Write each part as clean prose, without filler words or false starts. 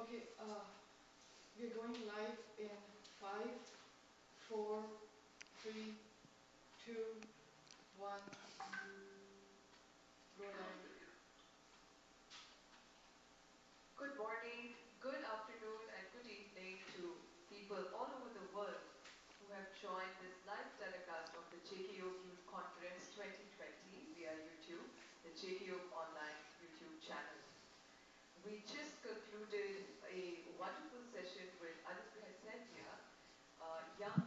Okay, we're going live in five, four, three, two, one. Go live. Good morning, good afternoon, and good evening to people all over the world who have joined this live telecast of the JKYog Youth Conference 2020 via YouTube, the JKYog Online YouTube channel. We just concluded a wonderful session with Anupaya Sethia, a young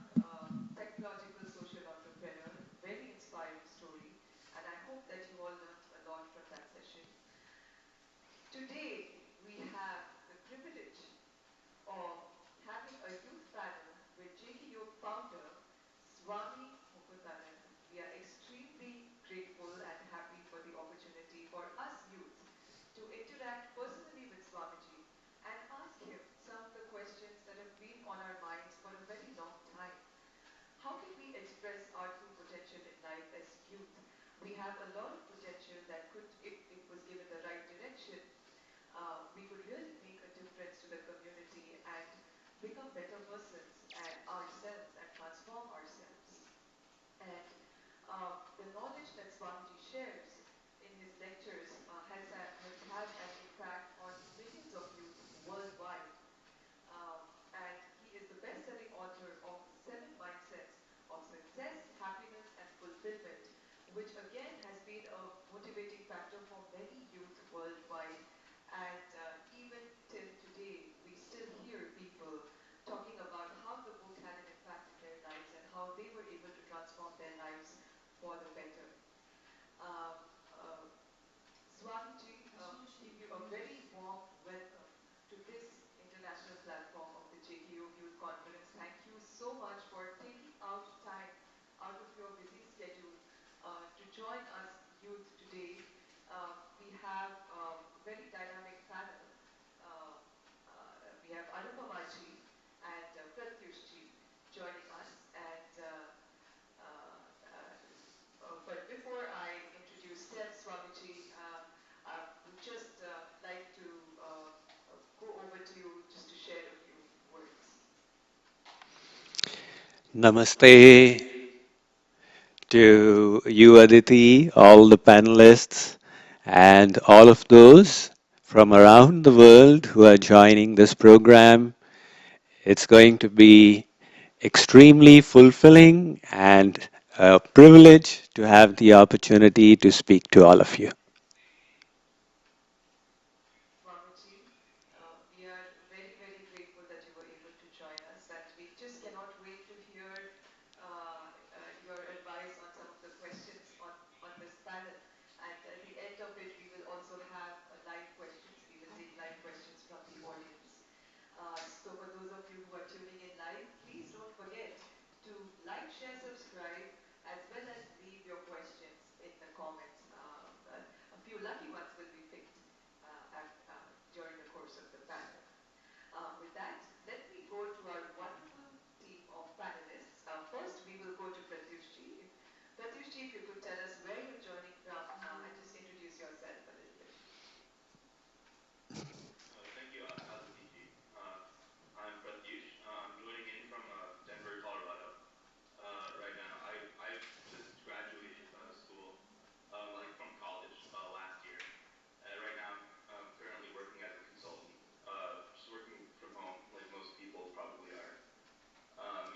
technological social entrepreneur, very inspiring story, and I hope that you all learned a lot from that session. Today, we have the privilege of having a youth panel with JKYog founder Swami Mukundananda. We are extremely grateful and happy for the opportunity for us youths to interact personally with Swamiji and ask him some of the questions that have been on our minds for a very long time. How can we express our true potential in life as youth? We have a lot of potential that could, if it was given the right direction, we could really make a difference to the community and become better persons and ourselves and transform ourselves. And the knowledge that Swamiji shares in his lectures has had an impact on millions of youth worldwide. And he is the best-selling author of Seven Mindsets of Success, Happiness, and Fulfillment, which again has been a motivating factor for many youth worldwide. And even till today, we still hear people talking about how the book had an impact in their lives and how they were able to transform their lives for the better. Um, uh, Swamiji, give you a very warm welcome to this international platform of the JKYog Youth Conference. Thank you so much for taking out time out of your busy schedule to join us youth today. We have a very dynamic panel. Um, we have Anupamaji and Pratyushji joining us. And but before I introduce them, Swamiji, I would just like to go over to you just to share a few words. Namaste to you, Aditi, all the panelists, and all of those from around the world who are joining this program. It's going to be extremely fulfilling and a privilege to have the opportunity to speak to all of you. Swamiji, we are very, very grateful that you were able to join us, and we just cannot wait to hear your advice on some of the questions on this panel. And at the end of it, we will also have live questions. We will take live questions from the audience. So for those of you who are tuning in live, please don't forget to like, share, subscribe, as well as leave your questions in the comments. A few lucky ones will be picked during the course of the panel. With that, let me go to our wonderful team of panelists. First, we will go to Pratyushji. Pratyushji, if you could tell us where you're joining from and just introduce yourself a little bit. Thank you, Aditi ji. I'm Pratyush. I'm joining in from Denver, Colorado. Right now, I've just graduated school, like from college last year. Right now, I'm currently working as a consultant, just working from home, like most people probably are. I'm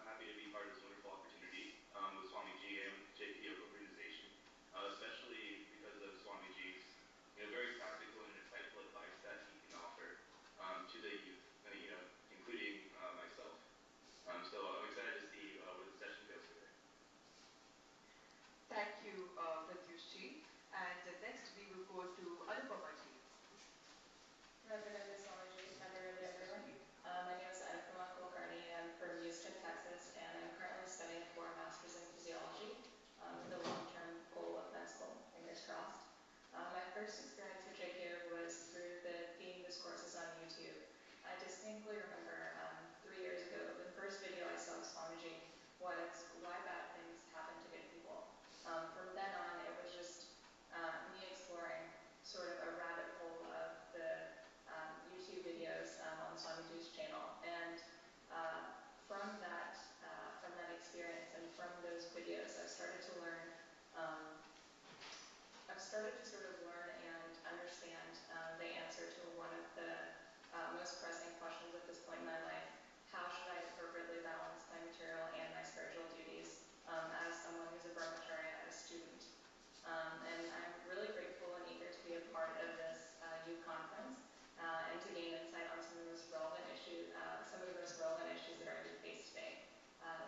happy to be part of this wonderful opportunity with Swamiji and with the JK Yoga organization, especially because of Swamiji's, very practical and insightful advice that he can offer to the youth, including myself. So I'm excited to see where the session goes today. Thank you, Pratyushji. And next, we will go to Anupamaji. Radha Swamiji, Radha everyone. My name is Anupama Kulkarni. I'm from Houston, Texas, and I'm currently studying for a master's in physiology with a long-term goal of med school, fingers crossed. My first experience with JKYog was through the theme discourses on YouTube. I distinctly remember 3 years ago, the first video I saw of Swamiji was why bad things happen to good people. From then on, it was just me exploring sort of a rabbit hole of the YouTube videos to sort of learn and understand the answer to one of the most pressing questions at this point in my life. How should I appropriately balance my material and my spiritual duties as someone who's a brahmacharya, as a student? And I'm really grateful and eager to be a part of this youth conference and to gain insight on some of the most relevant issues that our youth face today.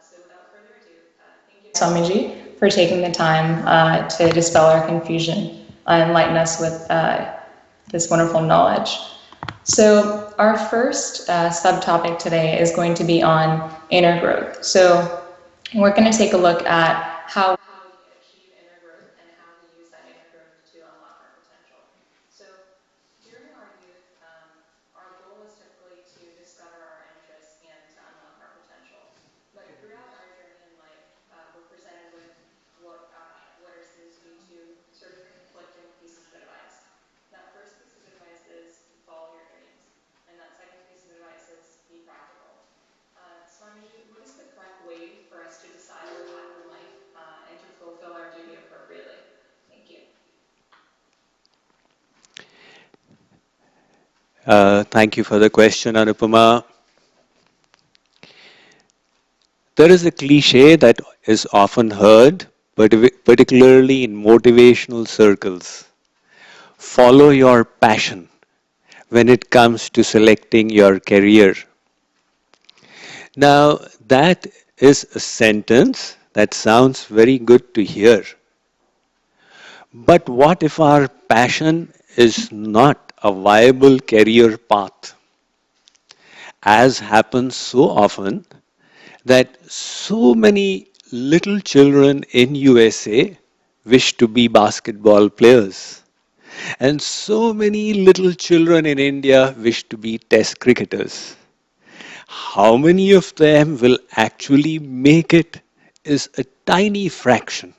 So without further ado, thank you, Swamiji, for taking the time to dispel our confusion and enlighten us with this wonderful knowledge. So our first subtopic today is going to be on inner growth. So we're going to take a look at how we achieve inner growth and how we use that inner growth to unlock our potential. So during our youth, our goal is typically to discover our interests and to unlock our potential. But throughout our journey in life, we're presented with what are seen to be two sort of conflicting pieces of advice. That first piece of advice is follow your dreams, and that second piece of advice is be practical. Swamiji, what is the correct way for us to decide our path in life and to fulfill our duty appropriately? Thank you. Thank you for the question, Anupama. There is a cliche that is often heard, particularly in motivational circles. Follow your passion when it comes to selecting your career. Now, that is a sentence that sounds very good to hear. But what if our passion is not a viable career path? As happens so often, that so many little children in USA wish to be basketball players, and so many little children in India wish to be test cricketers. How many of them will actually make it is a tiny fraction.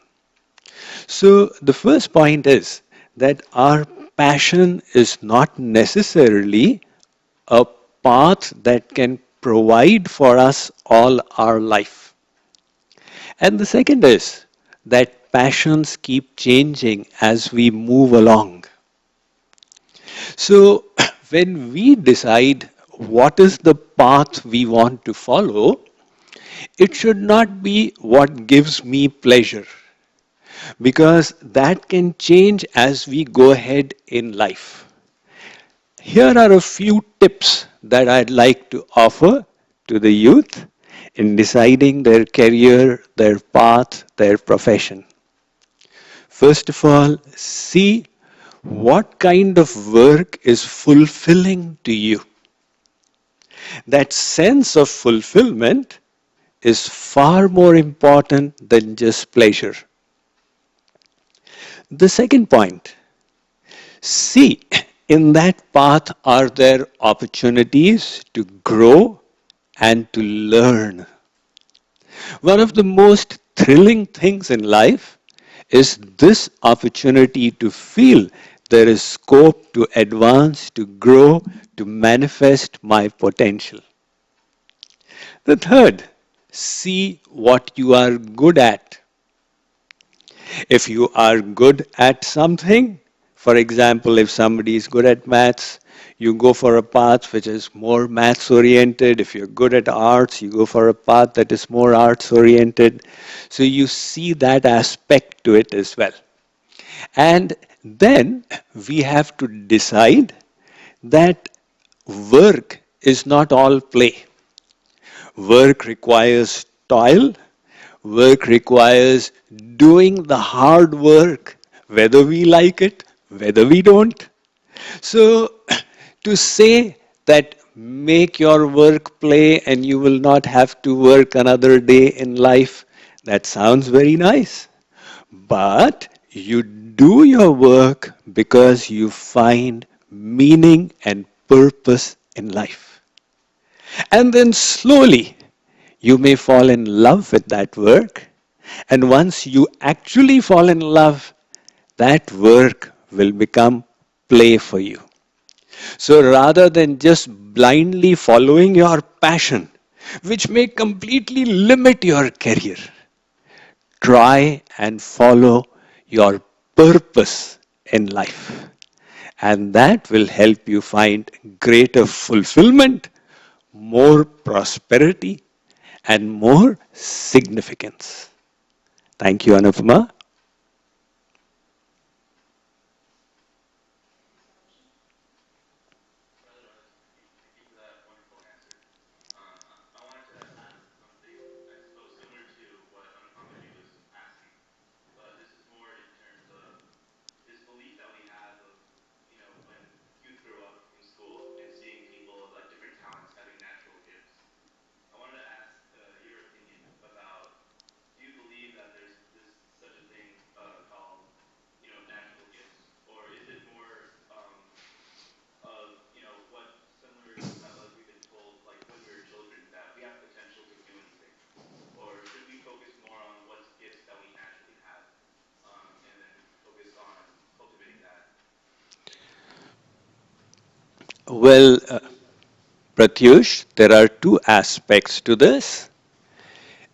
So the first point is that our passion is not necessarily a path that can provide for us all our life. And the second is that passions keep changing as we move along. So when we decide what is the path we want to follow, it should not be what gives me pleasure, because that can change as we go ahead in life. Here are a few tips that I'd like to offer to the youth in deciding their career, their path, their profession. First of all, see what kind of work is fulfilling to you. That sense of fulfillment is far more important than just pleasure. The second point, see in that path are there opportunities to grow and to learn. One of the most thrilling things in life is this opportunity to feel there is scope to advance, to grow, to manifest my potential. The third, see what you are good at. If you are good at something, for example, if somebody is good at maths, you go for a path which is more maths oriented. If you're good at arts, you go for a path that is more arts oriented. So you see that aspect to it as well. And then we have to decide that work is not all play. Work requires toil. Work requires doing the hard work, whether we like it, whether we don't. So to say that make your work play and you will not have to work another day in life, that sounds very nice. But you do your work because you find meaning and purpose in life. And then slowly you may fall in love with that work. And once you actually fall in love, that work will become play for you. So rather than just blindly following your passion, which may completely limit your career, try and follow your purpose in life. And that will help you find greater fulfillment, more prosperity, and more significance. Thank you, Anupama. Brother Raj, thank you for that wonderful answer. I wanted to ask something, I suppose, similar to what Anupamaji was asking, but this is more in terms of this belief that we have of, when youth grow up in school and seeing people of like different talents having natural gifts. I wanted to ask your opinion about, do you believe that there's this such a thing called, natural gifts, or is it more of, what similar to how like we've been told like when we were children that we have potential to do anything, or should we focus more on what's gifts that we naturally have, and then focus on cultivating that? Thank you. Well, Pratyush, there are two aspects to this.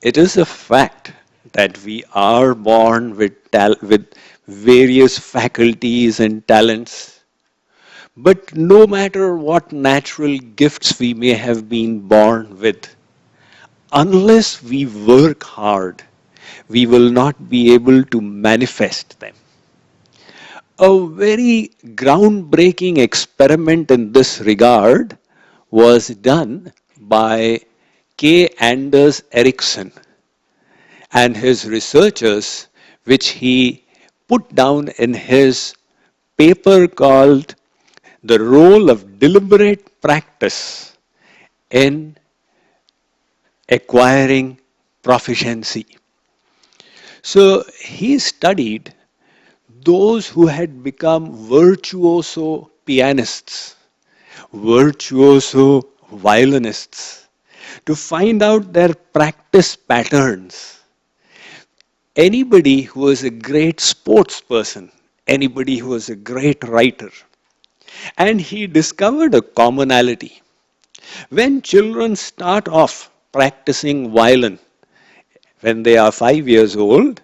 It is a fact that we are born with various faculties and talents. But no matter what natural gifts we may have been born with, unless we work hard, we will not be able to manifest them. A very groundbreaking experiment in this regard was done by K. Anders Ericsson and his researchers, which he put down in his paper called The Role of Deliberate Practice in Acquiring Proficiency. So he studied those who had become virtuoso pianists, virtuoso violinists, to find out their practice patterns. Anybody who was a great sports person, anybody who was a great writer. And he discovered a commonality. When children start off practicing violin, when they are 5 years old,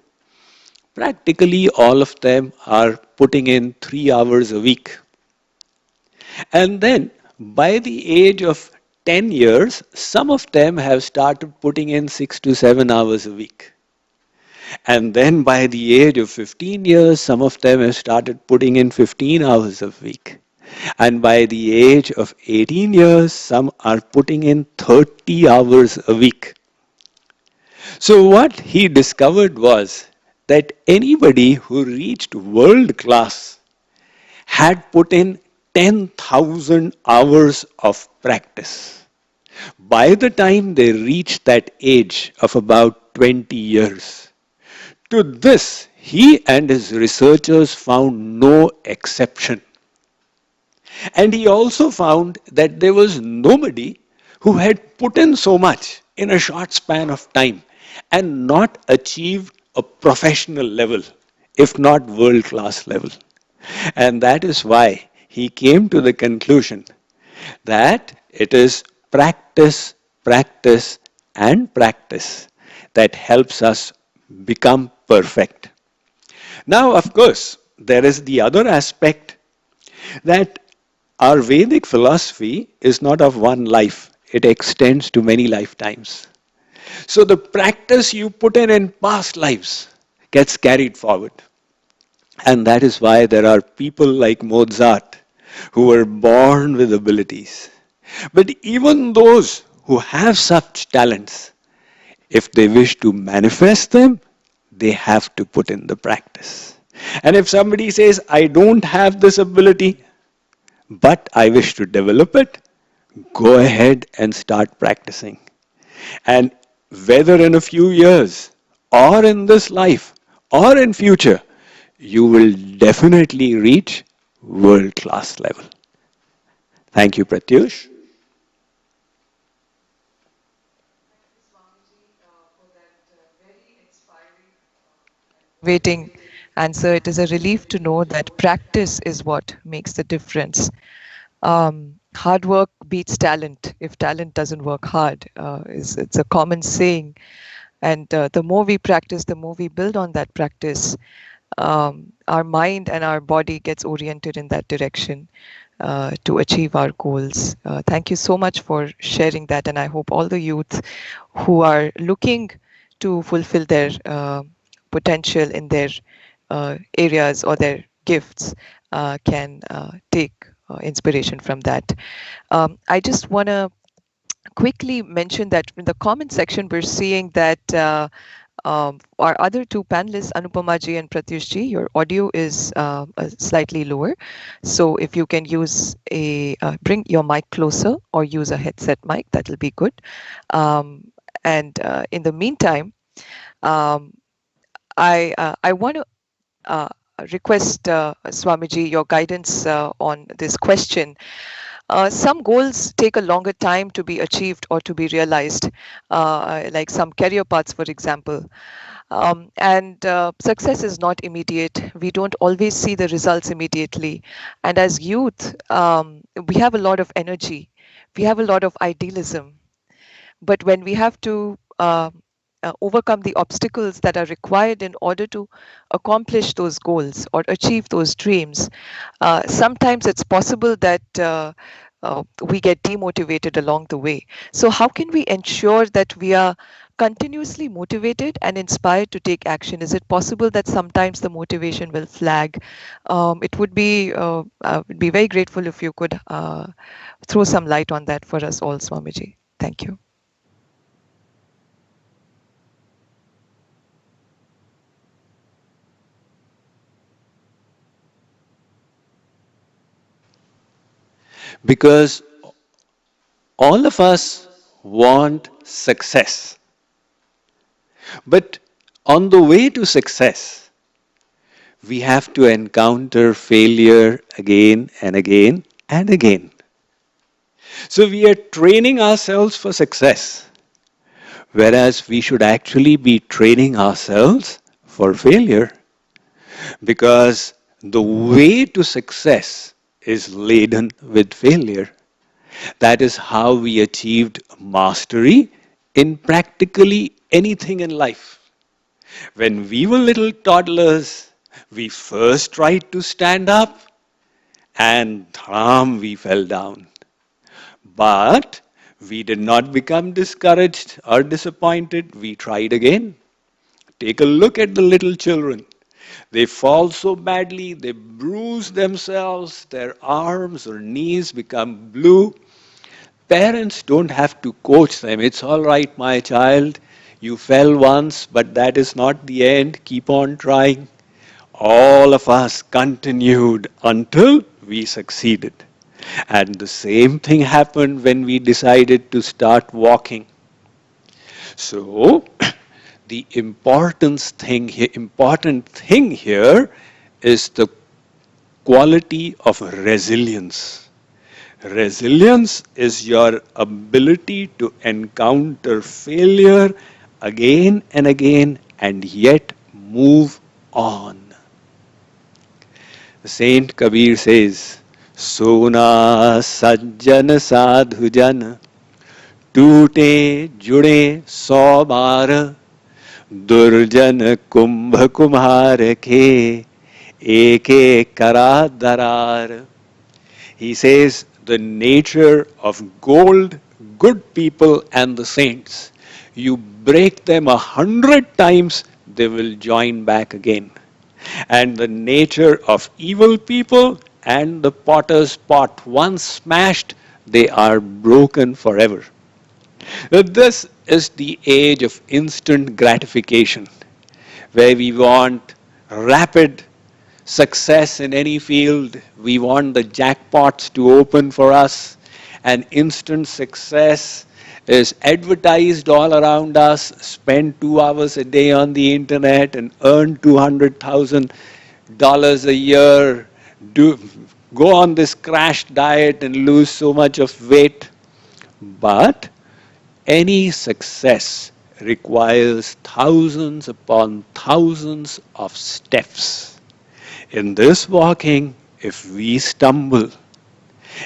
practically all of them are putting in 3 hours a week. And then by the age of 10 years, some of them have started putting in 6 to 7 hours a week. And then by the age of 15 years, some of them have started putting in 15 hours a week. And by the age of 18 years, some are putting in 30 hours a week. So what he discovered was that anybody who reached world class had put in 10,000 hours of practice. By the time they reached that age of about 20 years, to this, he and his researchers found no exception. And he also found that there was nobody who had put in so much in a short span of time and not achieved a professional level, if not world class level. And that is why he came to the conclusion that it is practice, practice, and practice that helps us become perfect. Now, of course, there is the other aspect that our Vedic philosophy is not of one life, it extends to many lifetimes. So the practice you put in past lives gets carried forward. And that is why there are people like Mozart who were born with abilities. But even those who have such talents, if they wish to manifest them, they have to put in the practice. And if somebody says, I don't have this ability, but I wish to develop it, go ahead and start practicing. And whether in a few years, or in this life, or in future, you will definitely reach world class level. Thank you, Pratyush. Thank you, Swamiji, for that very inspiring and motivating answer. It is a relief to know that practice is what makes the difference. Hard work beats talent if talent doesn't work hard. It's a common saying. And the more we practice, the more we build on that practice, our mind and our body gets oriented in that direction to achieve our goals. Thank you so much for sharing that, and I hope all the youth who are looking to fulfill their potential in their areas or their gifts can take inspiration from that. I just want to quickly mention that in the comment section, we're seeing that our other two panelists, Anupama ji and Pratyush ji, your audio is slightly lower. So if you can use bring your mic closer or use a headset mic, that will be good. And in the meantime, um, I want to request Swamiji your guidance on this question. Some goals take a longer time to be achieved or to be realized, like some career paths, for example. And success is not immediate. We don't always see the results immediately. And as youth, we have a lot of energy, we have a lot of idealism. But when we have to overcome the obstacles that are required in order to accomplish those goals or achieve those dreams, sometimes it's possible that we get demotivated along the way. So, how can we ensure that we are continuously motivated and inspired to take action? Is it possible that sometimes the motivation will flag? It would be would be very grateful if you could throw some light on that for us all, Swamiji. Thank you. Because all of us want success. But on the way to success, we have to encounter failure again and again and again. So we are training ourselves for success, whereas we should actually be training ourselves for failure. Because the way to success is laden with failure. That is how we achieved mastery in practically anything in life. When we were little toddlers, we first tried to stand up and we fell down. But we did not become discouraged or disappointed. We tried again. Take a look at the little children. They fall so badly, they bruise themselves, their arms or knees become blue. Parents don't have to coach them. It's all right, my child. You fell once, but that is not the end. Keep on trying. All of us continued until we succeeded. And the same thing happened when we decided to start walking. So, the important thing here is the quality of resilience. Resilience is your ability to encounter failure again and again and yet move on. Saint Kabir says, Sona sajjan sadhujan, toote jude so bar, durjan kumbh kumhar ke, eke kara darar. He says, the nature of gold, good people and the saints, you break them 100 times, they will join back again. And the nature of evil people and the potter's pot, once smashed, they are broken forever. This is the age of instant gratification, where we want rapid success in any field. We want the jackpots to open for us, and instant success is advertised all around us. Spend 2 hours a day on the internet and earn $200,000 a year. Go on this crash diet and lose so much of weight. But any success requires thousands upon thousands of steps. In this walking, if we stumble,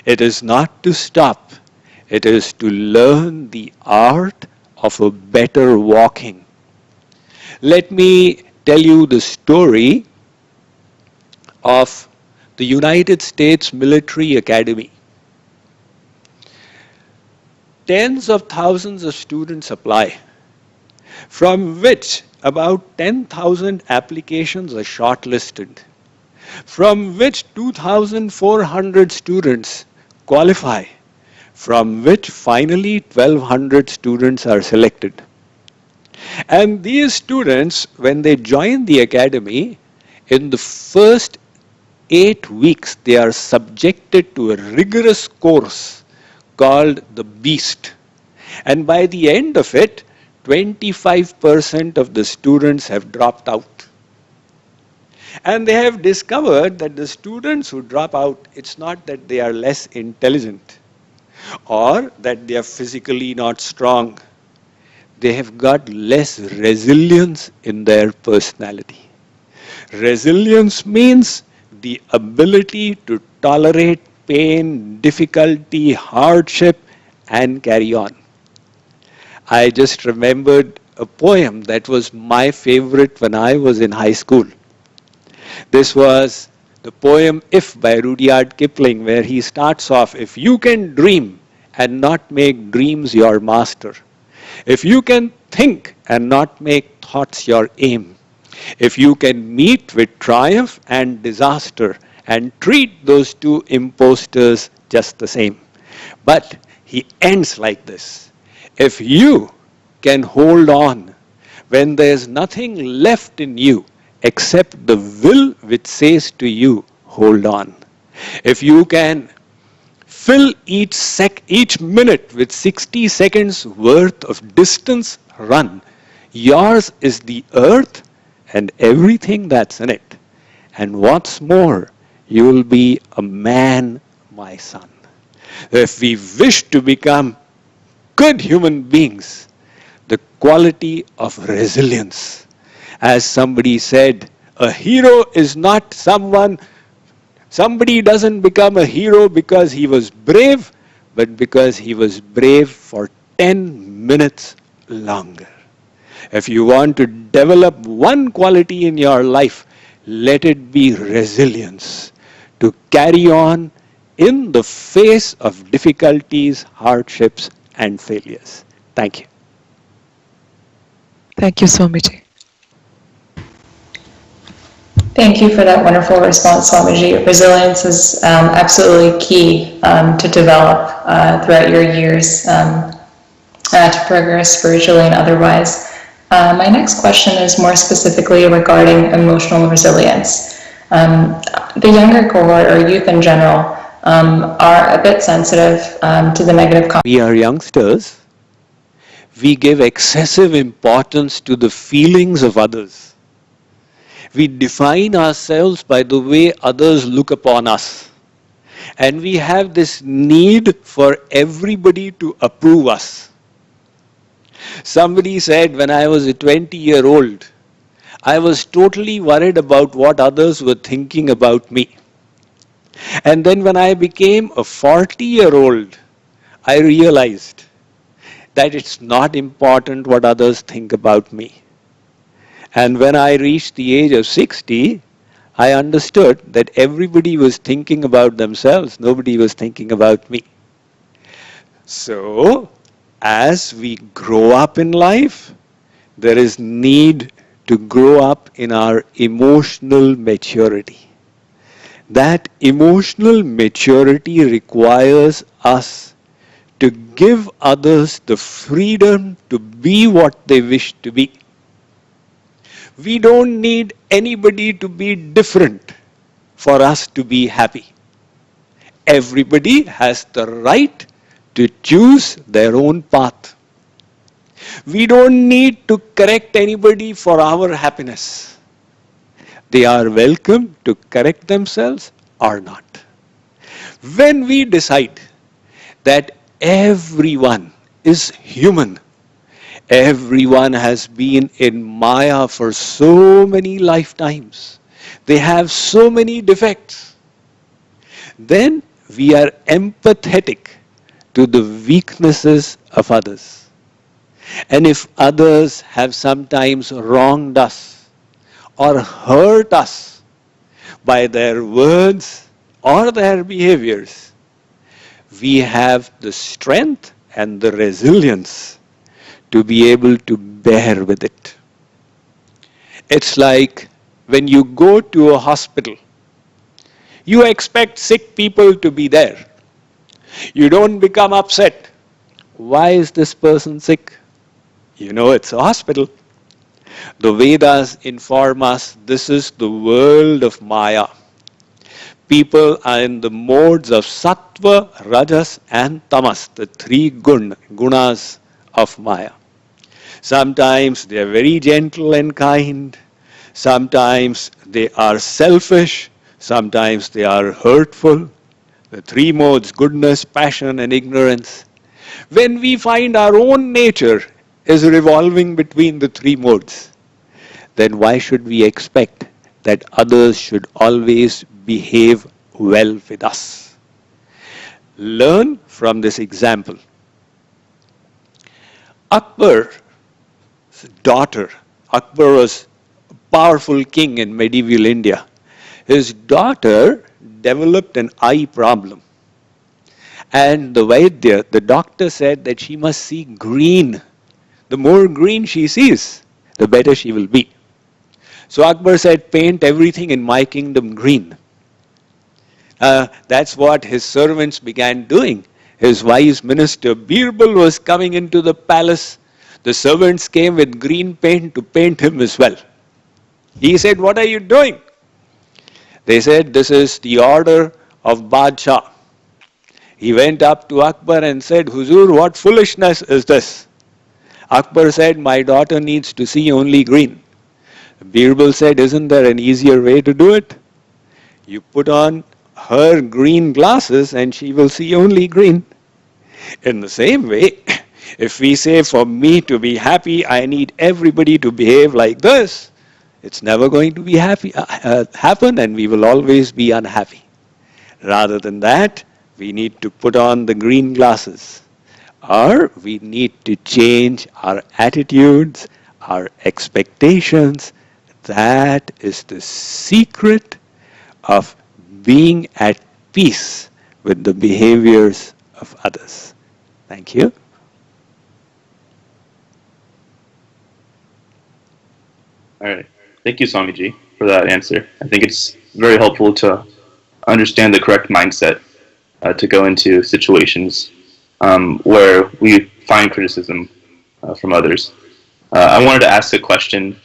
it is not to stop, it is to learn the art of a better walking. Let me tell you the story of the United States Military Academy. Tens of thousands of students apply, from which about 10,000 applications are shortlisted, from which 2,400 students qualify, from which finally 1,200 students are selected. And these students, when they join the academy, in the first 8 weeks, they are subjected to a rigorous course called the Beast. And by the end of it, 25% of the students have dropped out. And they have discovered that the students who drop out, it's not that they are less intelligent or that they are physically not strong. They have got less resilience in their personality. Resilience means the ability to tolerate pain, difficulty, hardship, and carry on. I just remembered a poem that was my favorite when I was in high school. This was the poem If by Rudyard Kipling, where he starts off, if you can dream and not make dreams your master, if you can think and not make thoughts your aim, if you can meet with triumph and disaster and treat those two impostors just the same. But he ends like this. If you can hold on when there's nothing left in you except the will which says to you, hold on. If you can fill each minute with 60 seconds worth of distance run, yours is the earth and everything that's in it. And what's more, you will be a man, my son. If we wish to become good human beings, the quality of resilience. As somebody said, a hero is not somebody doesn't become a hero because he was brave, but because he was brave for 10 minutes longer. If you want to develop one quality in your life, let it be resilience to carry on in the face of difficulties, hardships, and failures. Thank you. Thank you, Swamiji. Thank you for that wonderful response, Swamiji. Resilience is absolutely key to develop throughout your years to progress spiritually and otherwise. My next question is more specifically regarding emotional resilience. The younger cohort, or youth in general, are a bit sensitive to the negative. We are youngsters. We give excessive importance to the feelings of others. We define ourselves by the way others look upon us. And we have this need for everybody to approve us. Somebody said when I was a 20-year-old, I was totally worried about what others were thinking about me. And then when I became a 40-year-old, I realized that it's not important what others think about me. And when I reached the age of 60, I understood that everybody was thinking about themselves, nobody was thinking about me. So, as we grow up in life, there is need to grow up in our emotional maturity. That emotional maturity requires us to give others the freedom to be what they wish to be. We don't need anybody to be different for us to be happy. Everybody has the right to choose their own path. We don't need to correct anybody for our happiness. They are welcome to correct themselves or not. When we decide that everyone is human, everyone has been in Maya for so many lifetimes, they have so many defects, then we are empathetic to the weaknesses of others. And if others have sometimes wronged us or hurt us by their words or their behaviors, we have the strength and the resilience to be able to bear with it. It's like when you go to a hospital, you expect sick people to be there. You don't become upset. Why is this person sick? You know it's a hospital. The Vedas inform us this is the world of Maya. People are in the modes of sattva, rajas, and tamas, the three gunas of Maya. Sometimes they are very gentle and kind. Sometimes they are selfish. Sometimes they are hurtful. The three modes, goodness, passion, and ignorance. When we find our own nature is revolving between the three modes, then why should we expect that others should always behave well with us? Learn from this example. Akbar's daughter, Akbar was a powerful king in medieval India. His daughter developed an eye problem. And the Vaidya, the doctor, said that she must see green. The more green she sees, the better she will be. So Akbar said, paint everything in my kingdom green. That's what his servants began doing. His wise minister Birbal was coming into the palace. The servants came with green paint to paint him as well. He said, what are you doing? They said, this is the order of Badshah. He went up to Akbar and said, Huzur, what foolishness is this? Akbar said, my daughter needs to see only green. Birbal said, isn't there an easier way to do it? You put on her green glasses and she will see only green. In the same way, if we say for me to be happy, I need everybody to behave like this, it's never going to be happen, and we will always be unhappy. Rather than that, we need to put on the green glasses, or we need to change our attitudes, our expectations. That is the secret of being at peace with the behaviors of others. Thank you. All right. Thank you, Swamiji, for that answer. I think it's very helpful to understand the correct mindset to go into situations where we find criticism from others. I wanted to ask a question,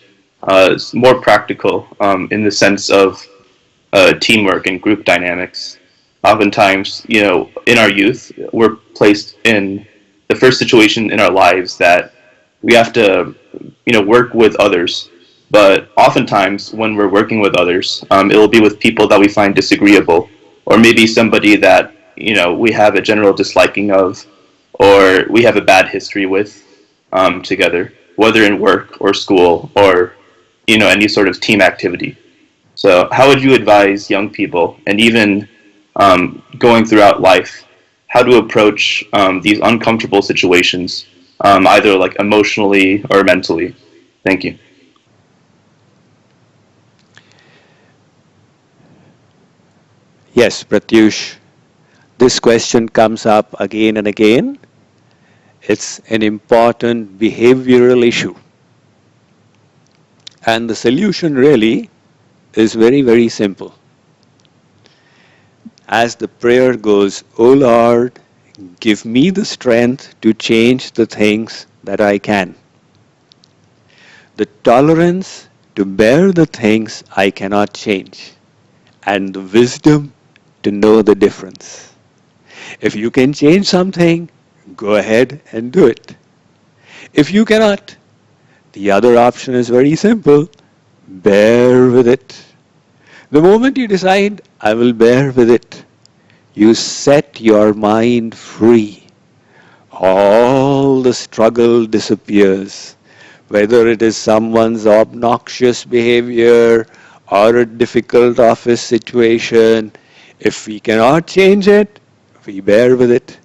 more practical in the sense of teamwork and group dynamics. Oftentimes, in our youth, we're placed in the first situation in our lives that we have to, work with others. But oftentimes, when we're working with others, it'll be with people that we find disagreeable, or maybe somebody that we have a general disliking of, or we have a bad history with together, whether in work or school or any sort of team activity. So, how would you advise young people, and even going throughout life, how to approach these uncomfortable situations, either like emotionally or mentally? Thank you. Yes, Pratyush, this question comes up again and again. It's an important behavioral issue. And the solution really is very, very simple. As the prayer goes, O Lord, give me the strength to change the things that I can, the tolerance to bear the things I cannot change, and the wisdom to know the difference. If you can change something, go ahead and do it. If you cannot, the other option is very simple. Bear with it. The moment you decide, I will bear with it, you set your mind free. All the struggle disappears. Whether it is someone's obnoxious behavior or a difficult office situation, if we cannot change it, we bear with it.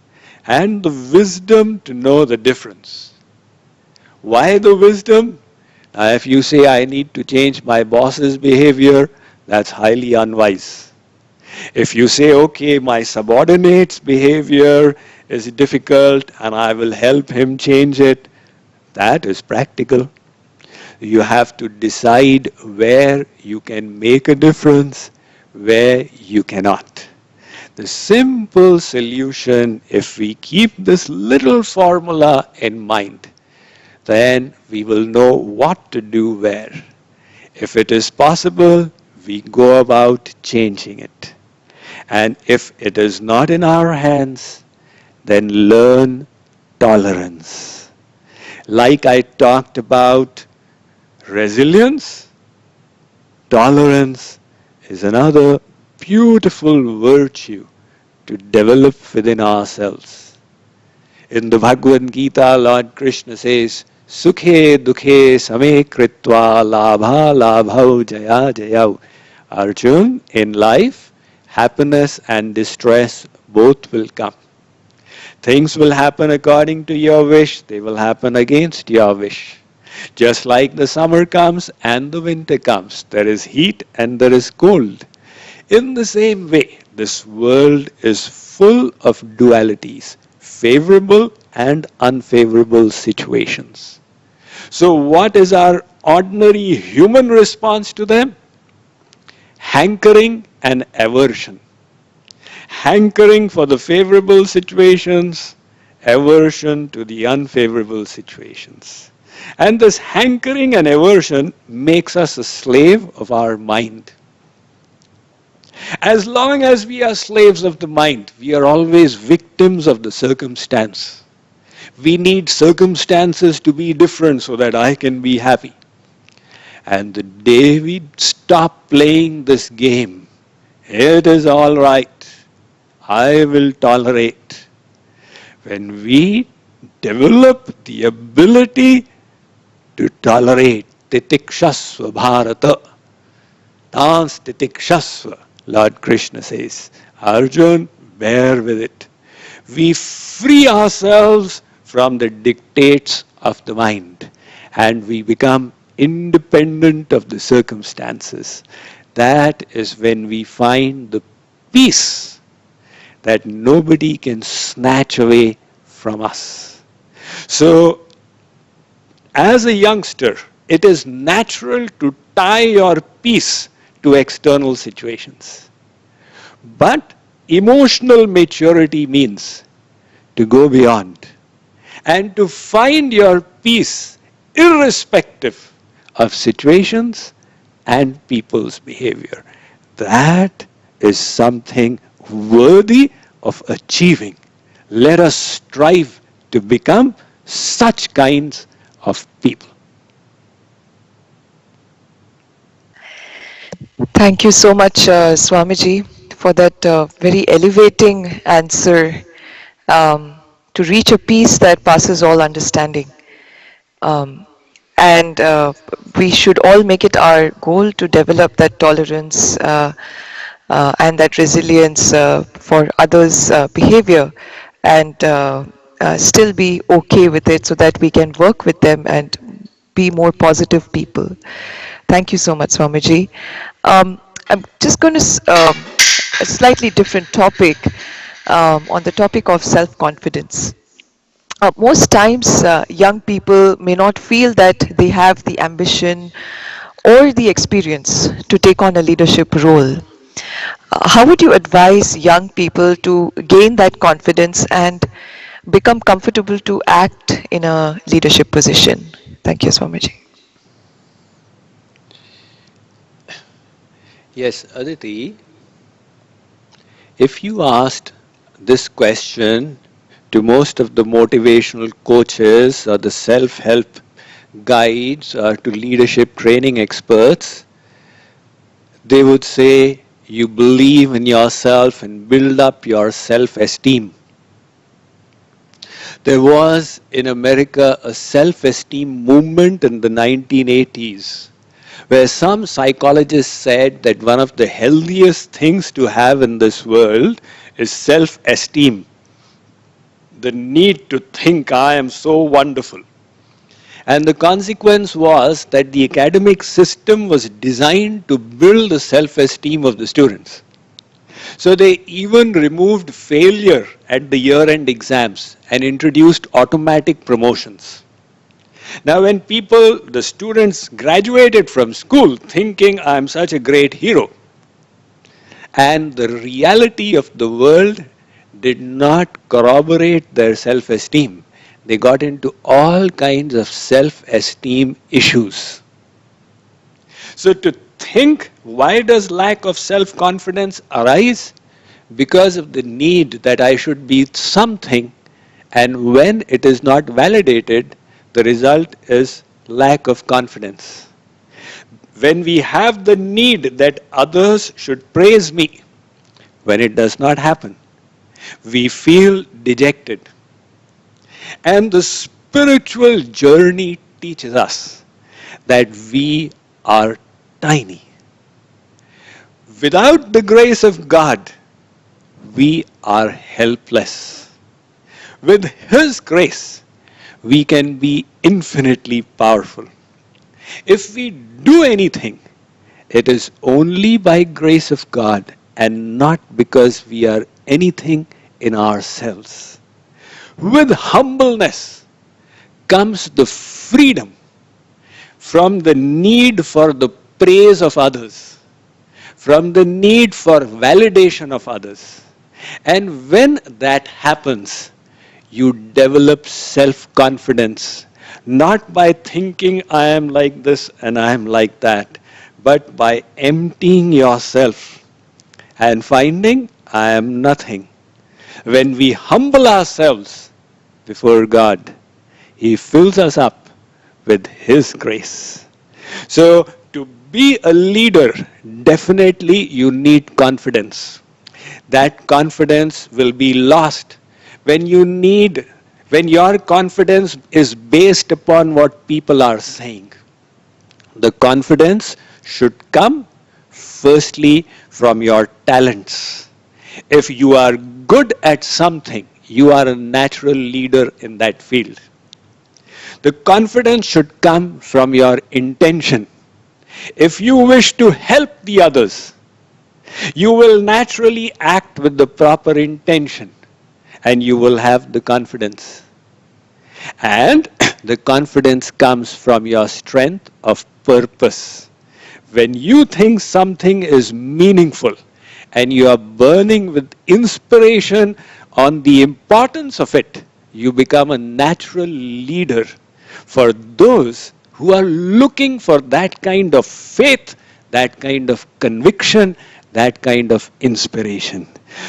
And the wisdom to know the difference. Why the wisdom? Now, if you say, I need to change my boss's behavior, that's highly unwise. If you say, okay, my subordinate's behavior is difficult and I will help him change it, that is practical. You have to decide where you can make a difference, where you cannot. The simple solution, if we keep this little formula in mind, then we will know what to do where. If it is possible, we go about changing it. And if it is not in our hands, then learn tolerance. Like I talked about resilience, tolerance is another beautiful virtue to develop within ourselves. In the Bhagavad Gita, Lord Krishna says, Sukhe dukhe same kritva labha labhau jaya jayau. Arjun, in life, happiness and distress both will come. Things will happen according to your wish, they will happen against your wish. Just like the summer comes and the winter comes, there is heat and there is cold. In the same way, this world is full of dualities, favorable and unfavorable situations. So what is our ordinary human response to them? Hankering and aversion. Hankering for the favorable situations, aversion to the unfavorable situations. And this hankering and aversion makes us a slave of our mind. As long as we are slaves of the mind, we are always victims of the circumstance. We need circumstances to be different so that I can be happy. And the day we stop playing this game, it is all right, I will tolerate. When we develop the ability to tolerate, titikshasva bharata, dance titikshasva, Lord Krishna says, Arjun, bear with it. We free ourselves from the dictates of the mind and we become independent of the circumstances. That is when we find the peace that nobody can snatch away from us. So, as a youngster, it is natural to tie your peace to external situations. But emotional maturity means to go beyond and to find your peace irrespective of situations and people's behavior. That is something worthy of achieving. Let us strive to become such kinds of people. Thank you so much, Swamiji, for that very elevating answer to reach a peace that passes all understanding. Um, and we should all make it our goal to develop that tolerance and that resilience for others' behavior and still be okay with it so that we can work with them and be more positive people. Thank you so much, Swamiji. I'm just going to a slightly different topic on the topic of self-confidence. Most times, young people may not feel that they have the ambition or the experience to take on a leadership role. How would you advise young people to gain that confidence and become comfortable to act in a leadership position? Thank you, Swamiji. Yes, Aditi, if you asked this question to most of the motivational coaches or the self-help guides or to leadership training experts, they would say you believe in yourself and build up your self-esteem. There was in America a self-esteem movement in the 1980s where some psychologists said that one of the healthiest things to have in this world is self-esteem. The need to think I am so wonderful. And the consequence was that the academic system was designed to build the self-esteem of the students. So they even removed failure at the year-end exams and introduced automatic promotions. Now, when the students graduated from school thinking I'm such a great hero, and the reality of the world did not corroborate their self esteem, they got into all kinds of self esteem issues. So, to think why does lack of self confidence arise? Because of the need that I should be something, and when it is not validated, the result is lack of confidence. When we have the need that others should praise me, when it does not happen, we feel dejected. And the spiritual journey teaches us that we are tiny. Without the grace of God, we are helpless. With His grace, we can be infinitely powerful. If we do anything, it is only by grace of God and not because we are anything in ourselves. With humbleness comes the freedom from the need for the praise of others, from the need for validation of others. And when that happens, you develop self confidence, not by thinking I am like this and I am like that, but by emptying yourself and finding I am nothing. When we humble ourselves before God, He fills us up with His grace. So, to be a leader, definitely you need confidence. That confidence will be lost when when your confidence is based upon what people are saying. The confidence should come firstly from your talents. If you are good at something, you are a natural leader in that field. The confidence should come from your intention. If you wish to help the others, you will naturally act with the proper intention and you will have the confidence. And the confidence comes from your strength of purpose. When you think something is meaningful and you are burning with inspiration on the importance of it, you become a natural leader for those who are looking for that kind of faith, that kind of conviction, that kind of inspiration.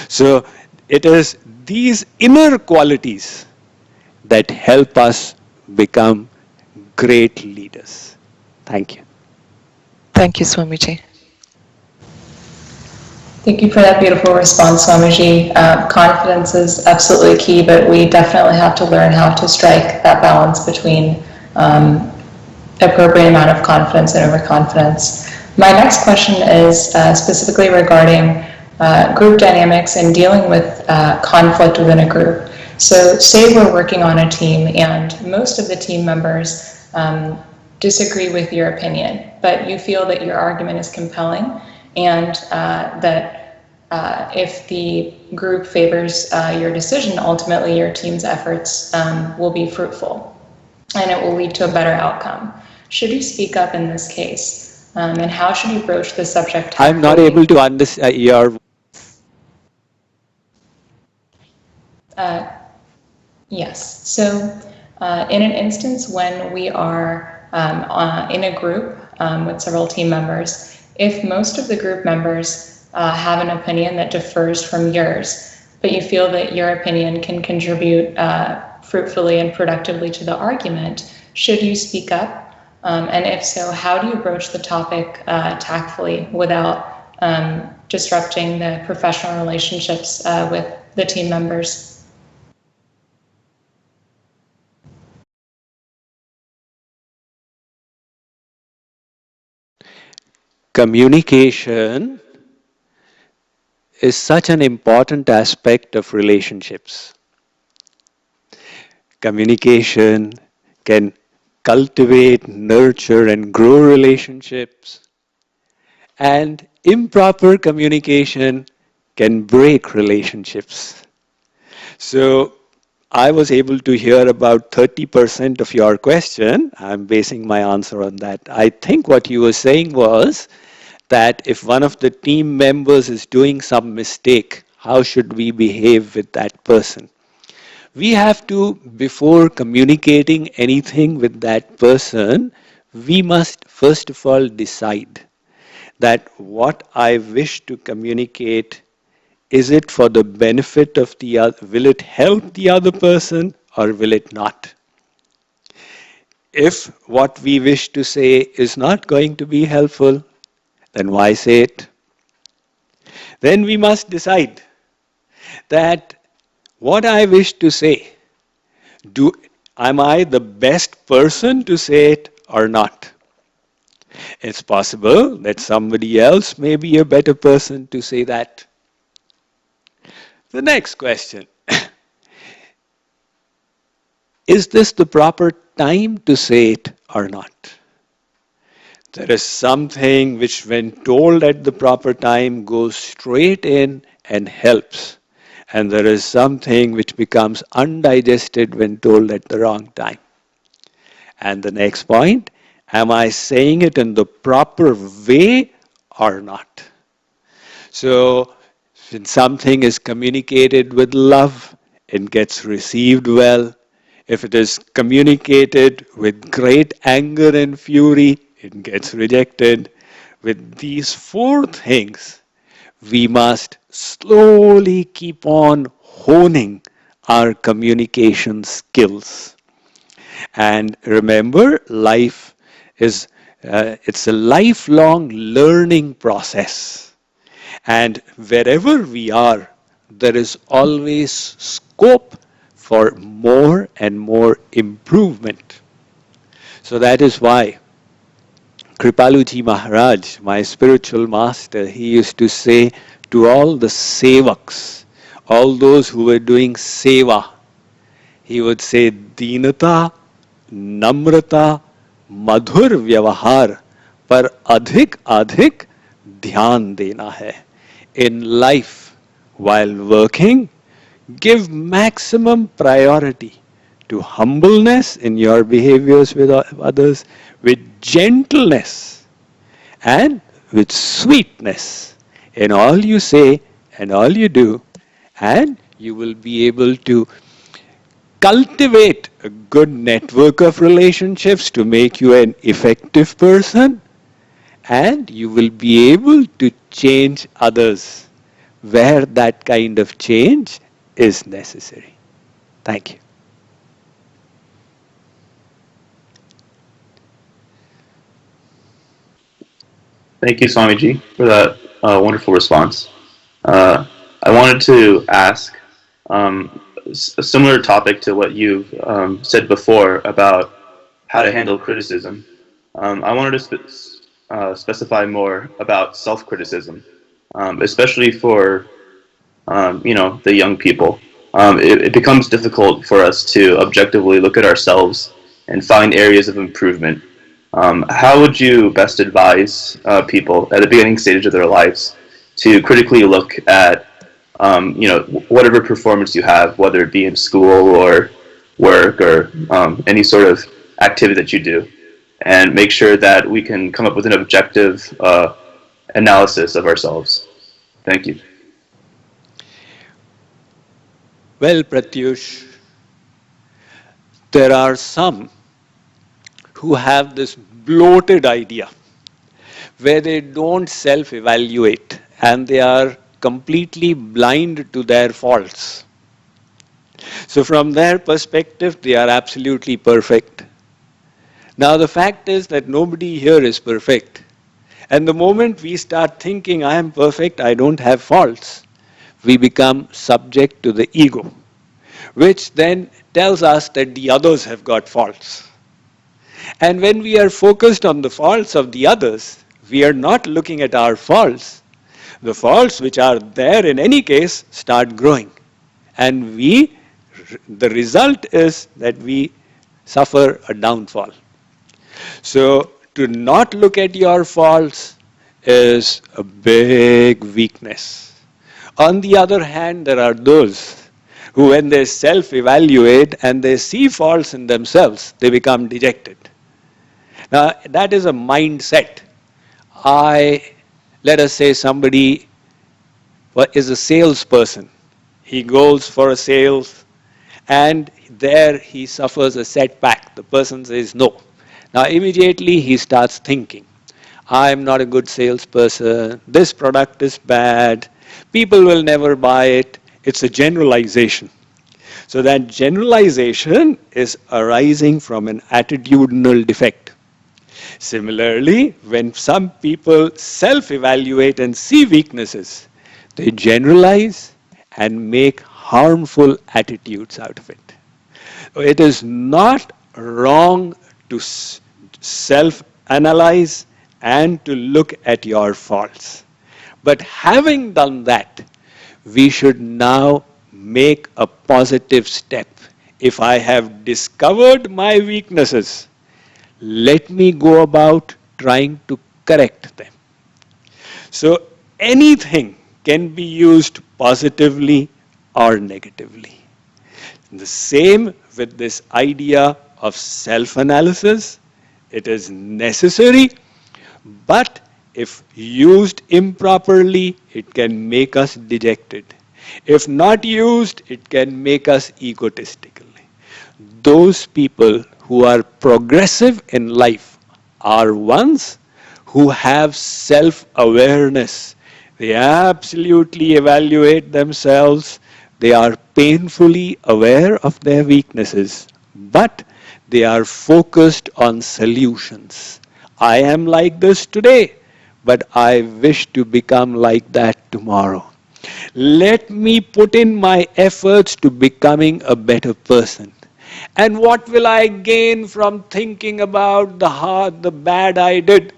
So it is these inner qualities that help us become great leaders. Thank you. Thank you, Swamiji. Thank you for that beautiful response, Swamiji. Confidence is absolutely key, but we definitely have to learn how to strike that balance between appropriate amount of confidence and overconfidence. My next question is specifically regarding group dynamics and dealing with conflict within a group. So say we're working on a team and most of the team members disagree with your opinion, but you feel that your argument is compelling and that if the group favors your decision, ultimately your team's efforts will be fruitful and it will lead to a better outcome. Should you speak up in this case? And how should you broach the subject tactfully? I'm not able to understand your. Yes. So in an instance when we are in a group with several team members, if most of the group members have an opinion that differs from yours, but you feel that your opinion can contribute fruitfully and productively to the argument, should you speak up? And if so, how do you broach the topic tactfully without disrupting the professional relationships with the team members? Communication is such an important aspect of relationships. Communication can cultivate, nurture, and grow relationships. And improper communication can break relationships. So I was able to hear about 30% of your question. I'm basing my answer on that. I think what you were saying was that if one of the team members is doing some mistake, how should we behave with that person? We have to, before communicating anything with that person, we must first of all decide that what I wish to communicate, is it for the benefit of the other, will it help the other person or will it not? If what we wish to say is not going to be helpful, then why say it? Then we must decide that what I wish to say, am I the best person to say it or not? It's possible that somebody else may be a better person to say that. The next question, is this the proper time to say it or not? There is something which, when told at the proper time, goes straight in and helps. And there is something which becomes undigested when told at the wrong time. And the next point, am I saying it in the proper way or not? So, when something is communicated with love, it gets received well. If it is communicated with great anger and fury, it gets rejected. With these four things, we must slowly keep on honing our communication skills. And remember, life is it's a lifelong learning process. And wherever we are, there is always scope for more and more improvement. So that is why Kripaluji Maharaj, my spiritual master, he used to say to all the sevaks, all those who were doing seva, he would say, Deenata, Namrata, Madhur Vyavahar, par adhik adhik dhyan dena hai. In life, while working, give maximum priority to humbleness in your behaviors with others, with gentleness and with sweetness in all you say and all you do, and you will be able to cultivate a good network of relationships to make you an effective person, and you will be able to change others where that kind of change is necessary. Thank you. Thank you, Swamiji, for that wonderful response. I wanted to ask a similar topic to what you've said before about how to handle criticism. I wanted to specify more about self-criticism, especially for the young people. It becomes difficult for us to objectively look at ourselves and find areas of improvement. How would you best advise people at the beginning stage of their lives to critically look at whatever performance you have, whether it be in school or work or any sort of activity that you do, and make sure that we can come up with an objective analysis of ourselves? Thank you. Well, Pratyush, there are some who have this bloated idea where they don't self-evaluate and they are completely blind to their faults. So from their perspective, they are absolutely perfect. Now the fact is that nobody here is perfect. And the moment we start thinking, I am perfect, I don't have faults, we become subject to the ego, which then tells us that the others have got faults. And when we are focused on the faults of the others, we are not looking at our faults. The faults which are there in any case start growing. And the result is that we suffer a downfall. So to not look at your faults is a big weakness. On the other hand, there are those who, when they self-evaluate and they see faults in themselves, they become dejected. Now, that is a mindset. Let us say somebody is a salesperson. He goes for a sales and there he suffers a setback. The person says no. Now immediately he starts thinking, I am not a good salesperson, this product is bad, people will never buy it. It's a generalization. So that generalization is arising from an attitudinal defect. Similarly, when some people self-evaluate and see weaknesses, they generalize and make harmful attitudes out of it. It is not wrong to self-analyze and to look at your faults. But having done that, we should now make a positive step. If I have discovered my weaknesses, let me go about trying to correct them. So anything can be used positively or negatively. The same with this idea of self-analysis. It is necessary, but if used improperly, it can make us dejected. If not used, it can make us egotistical. Those people who are progressive in life are ones who have self-awareness. They absolutely evaluate themselves. They are painfully aware of their weaknesses, but they are focused on solutions. I am like this today, but I wish to become like that tomorrow. Let me put in my efforts to becoming a better person. And what will I gain from thinking about the bad I did?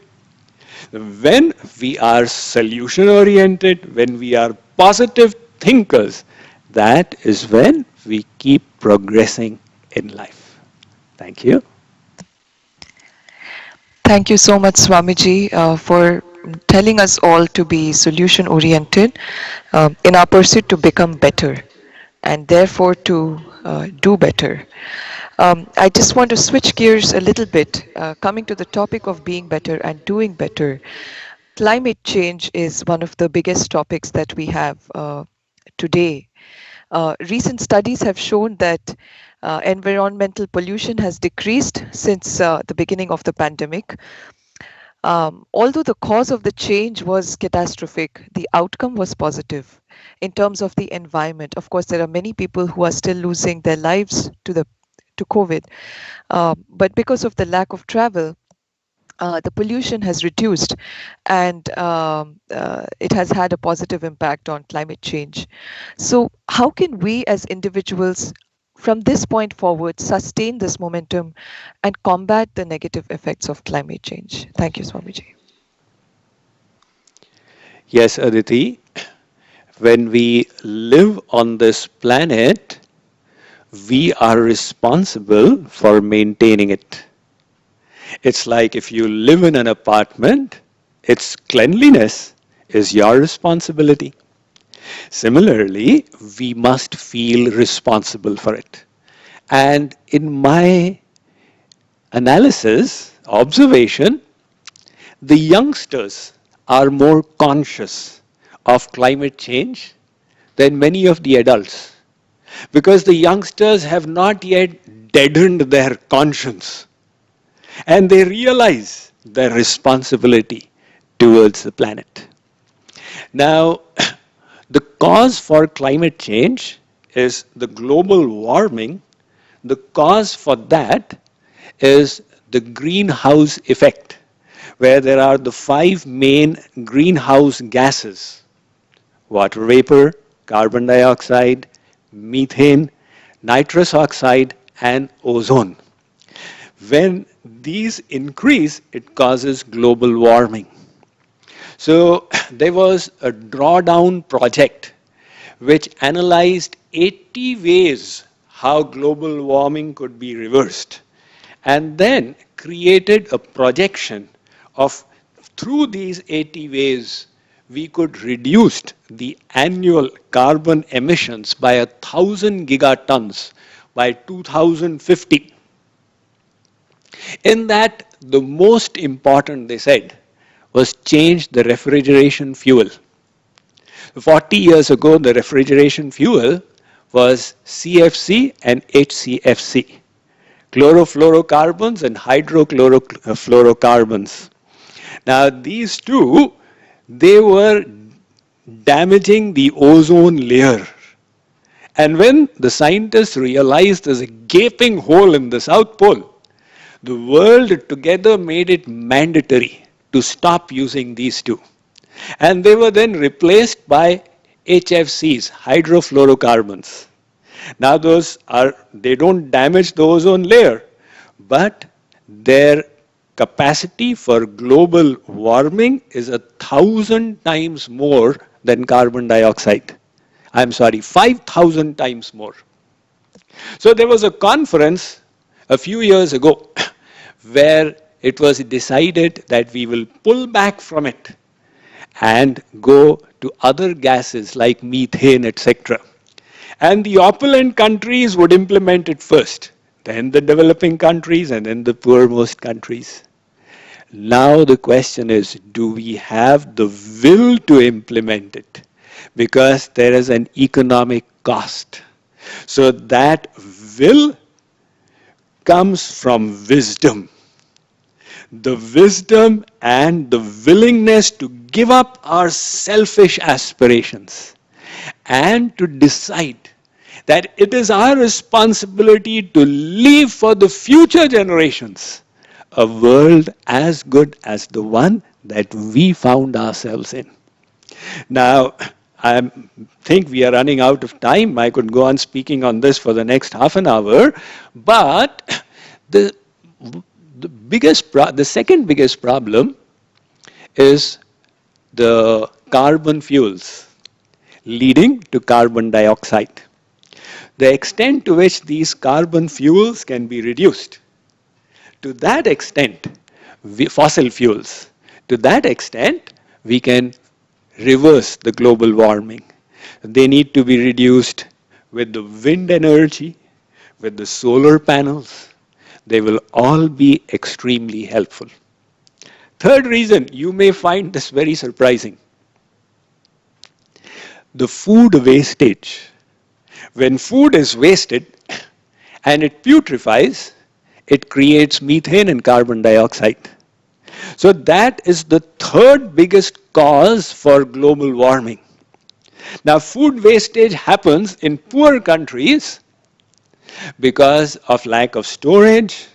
When we are solution oriented, when we are positive thinkers, that is when we keep progressing in life. Thank you. Thank you so much, Swamiji, for telling us all to be solution oriented in our pursuit to become better and therefore to do better. I just want to switch gears a little bit, coming to the topic of being better and doing better. Climate change is one of the biggest topics that we have today. Recent studies have shown that environmental pollution has decreased since the beginning of the pandemic. Although the cause of the change was catastrophic, the outcome was positive in terms of the environment. Of course, there are many people who are still losing their lives to COVID, but because of the lack of travel, the pollution has reduced and it has had a positive impact on climate change. So, how can we as individuals from this point forward sustain this momentum and combat the negative effects of climate change? Thank you, Swamiji. Yes, Aditi, when we live on this planet, we are responsible for maintaining it. It's like if you live in an apartment, its cleanliness is your responsibility. Similarly, we must feel responsible for it. And in my analysis, observation, the youngsters are more conscious of climate change than many of the adults because the youngsters have not yet deadened their conscience and they realize their responsibility towards the planet. Now, the cause for climate change is the global warming. The cause for that is the greenhouse effect, where there are the 5 main greenhouse gases: water vapor, carbon dioxide, methane, nitrous oxide, and ozone. When these increase, it causes global warming. So there was a drawdown project which analyzed 80 ways how global warming could be reversed. and then created a projection of through these 80 ways we could reduce the annual carbon emissions by 1,000 gigatons by 2050. In that, the most important, they said, was change the refrigeration fuel. 40 years ago, the refrigeration fuel was CFC and HCFC, chlorofluorocarbons and hydrochlorofluorocarbons. Now, these two, they were damaging the ozone layer. And when the scientists realized there's a gaping hole in the South Pole, the world together made it mandatory to stop using these two. And they were then replaced by HFCs, hydrofluorocarbons. Now they don't damage the ozone layer, but their capacity for global warming is 1,000 times more than carbon dioxide. I'm sorry, 5,000 times more. So there was a conference a few years ago where it was decided that we will pull back from it and go to other gases like methane, etc. And the opulent countries would implement it first, then the developing countries, and then the poormost countries. Now the question is, do we have the will to implement it? Because there is an economic cost. So that will comes from wisdom. The wisdom and the willingness to give up our selfish aspirations and to decide that it is our responsibility to leave for the future generations a world as good as the one that we found ourselves in. Now, I think we are running out of time. I could go on speaking on this for the next half an hour, but the second biggest problem is the carbon fuels leading to carbon dioxide. The extent to which these carbon fuels can be reduced, to that extent, fossil fuels, to that extent, we can reverse the global warming. They need to be reduced with the wind energy, with the solar panels. They will all be extremely helpful. Third reason, you may find this very surprising. The food wastage. When food is wasted and it putrefies, it creates methane and carbon dioxide. So that is the third biggest cause for global warming. Now, food wastage happens in poor countries because of lack of storage,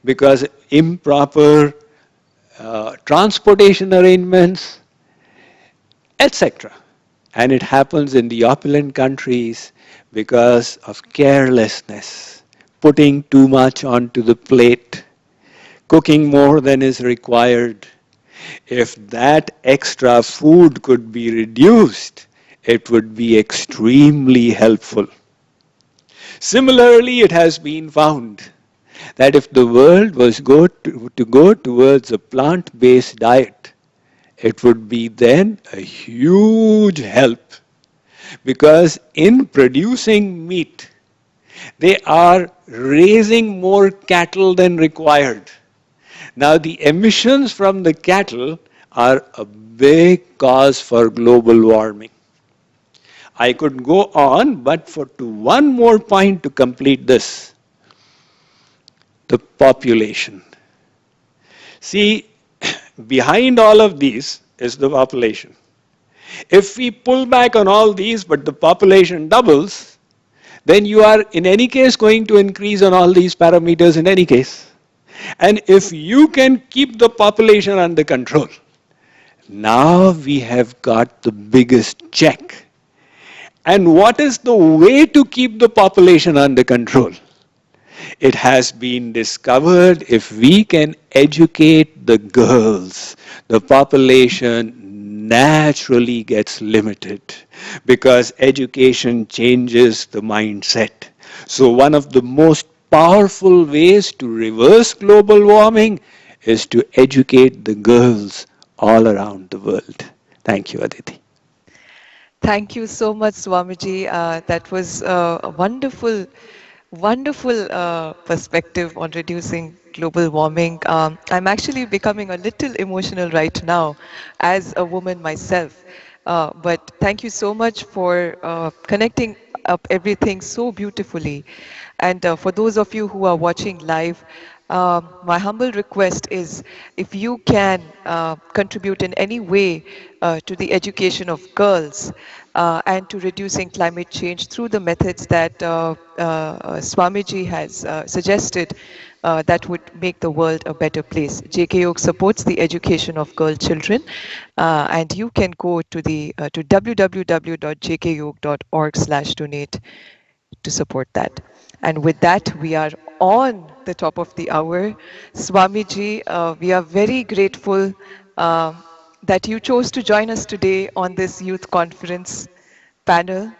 because improper transportation arrangements, etc. And it happens in the opulent countries because of carelessness, putting too much onto the plate, cooking more than is required. If that extra food could be reduced, it would be extremely helpful. Similarly, it has been found that if the world was to go towards a plant-based diet, it would be then a huge help, because in producing meat, they are raising more cattle than required. Now, the emissions from the cattle are a big cause for global warming. I could go on, but to one more point to complete this. The population. See, behind all of these is the population. If we pull back on all these, but the population doubles, then you are in any case going to increase on all these parameters in any case. And if you can keep the population under control, now we have got the biggest check. And what is the way to keep the population under control? It has been discovered if we can educate the girls, the population naturally gets limited, because education changes the mindset. So one of the most powerful ways to reverse global warming is to educate the girls all around the world. Thank you, Aditi. Thank you so much, Swamiji. That was a wonderful, wonderful perspective on reducing global warming. I'm actually becoming a little emotional right now as a woman myself. But thank you so much for connecting up everything so beautifully. And for those of you who are watching live, my humble request is if you can contribute in any way to the education of girls and to reducing climate change through the methods that Swamiji has suggested, that would make the world a better place. JKYog supports the education of girl children, and you can go to the to www.jkyog.org/donate to support that. And with that, we are on the top of the hour. Swamiji, we are very grateful that you chose to join us today on this youth conference panel,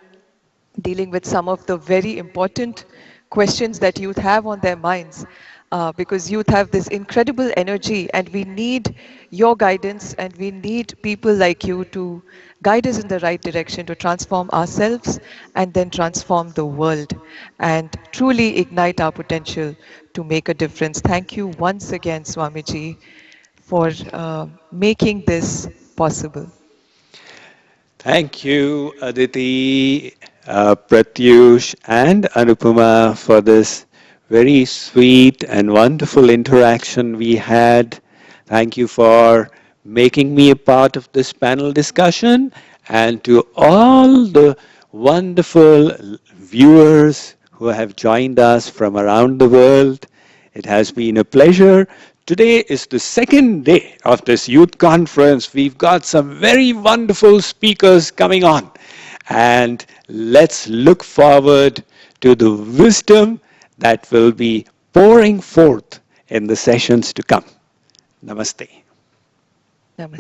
dealing with some of the very important questions that youth have on their minds. Because youth have this incredible energy, and we need your guidance, and we need people like you to guide us in the right direction to transform ourselves and then transform the world and truly ignite our potential to make a difference. Thank you once again, Swamiji, for making this possible. Thank you, Aditi, Pratyush, and Anupama for this very sweet and wonderful interaction we had. Thank you for making me a part of this panel discussion, and to all the wonderful viewers who have joined us from around the world. It has been a pleasure. Today is the second day of this youth conference. We've got some very wonderful speakers coming on. And let's look forward to the wisdom that will be pouring forth in the sessions to come. Namaste.